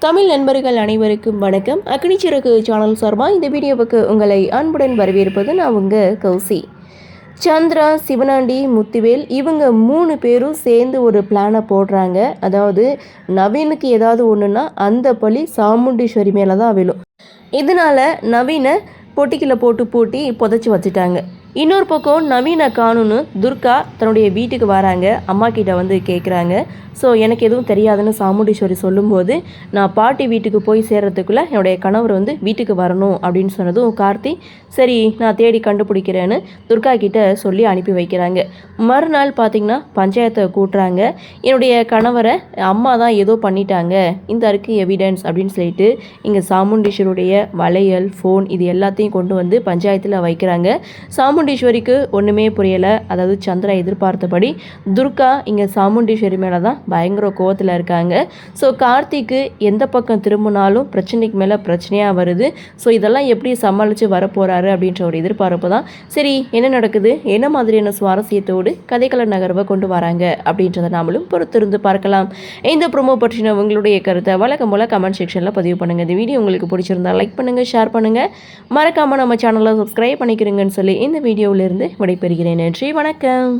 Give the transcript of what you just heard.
தமிழ் நண்பர்கள் அனைவருக்கும் வணக்கம். அக்னிச்சிறகு சேனல் சார்பாக இந்த வீடியோவுக்கு உங்களை அன்புடன் வரவேற்பது நான் உங்கள் கௌசி. சந்திரா, சிவனாண்டி, முத்துவேல் இவங்க 3 பேரும் சேர்ந்து ஒரு பிளானை போடுறாங்க. அதாவது நவீனுக்கு ஏதாவது ஒன்றுனா அந்த பழி சாமுண்டீஸ்வரி மேலே தான் விழும். இதனால் நவீனை பொட்டிக்கில் போட்டு புதைச்சி வச்சுட்டாங்க. இன்னொரு பக்கம் நவீனை காணுன்னு துர்கா தன்னுடைய வீட்டுக்கு வராங்க. அம்மா கிட்ட வந்து கேட்குறாங்க. ஸோ எனக்கு எதுவும் தெரியாதுன்னு சாமுண்டீஸ்வரி சொல்லும்போது, நான் பாட்டி வீட்டுக்கு போய் சேர்கிறதுக்குள்ளே என்னுடைய கணவர் வந்து வீட்டுக்கு வரணும் அப்படின்னு சொன்னதும் கார்த்தி சரி நான் தேடி கண்டுபிடிக்கிறேன்னு துர்கா கிட்ட சொல்லி அனுப்பி வைக்கிறாங்க. மறுநாள் பார்த்திங்கன்னா பஞ்சாயத்தை கூட்டுறாங்க. என்னுடைய கணவரை அம்மா தான் ஏதோ பண்ணிட்டாங்க, இந்த இருக்குது எவிடன்ஸ் அப்படின்னு சொல்லிட்டு இங்கே சாமுண்டீஸ்வருடைய வளையல், ஃபோன் இது எல்லாத்தையும் கொண்டு வந்து பஞ்சாயத்தில் வைக்கிறாங்க. சாமுண்டீஸ்வரிக்கு ஒன்றுமே புரியலை. அதாவது சந்திரா எதிர்பார்த்தபடி துர்கா இங்கே சாமுண்டீஸ்வரி மேலே தான் பயங்கர கோவத்தில் இருக்காங்க. ஸோ கார்த்திக்கு எந்த பக்கம் திரும்பினாலும் பிரச்சனைக்கு மேலே பிரச்சனையாக வருது. ஸோ இதெல்லாம் எப்படி சமாளித்து வரப்போகிறாரு அப்படின்ற ஒரு எதிர்பார்ப்பு தான். சரி என்ன நடக்குது, என்ன மாதிரியான சுவாரஸ்யத்தோடு கதைக்கள நகர்வை கொண்டு வராங்க அப்படின்றத நாமளும் பொறுத்திருந்து பார்க்கலாம். இந்த ப்ரோமோ பற்றின உங்களுடைய கருத்தை வழக்கம் போல் கமெண்ட் செக்ஷனில் பதிவு பண்ணுங்கள். இந்த வீடியோ உங்களுக்கு பிடிச்சிருந்தா லைக் பண்ணுங்கள், ஷேர் பண்ணுங்கள், மறக்காமல் நம்ம சேனலை சப்ஸ்கிரைப் பண்ணிக்கிறீங்கன்னு சொல்லி இந்த வீடியோவிலிருந்து விடைபெறுகிறேன். நன்றி, வணக்கம்.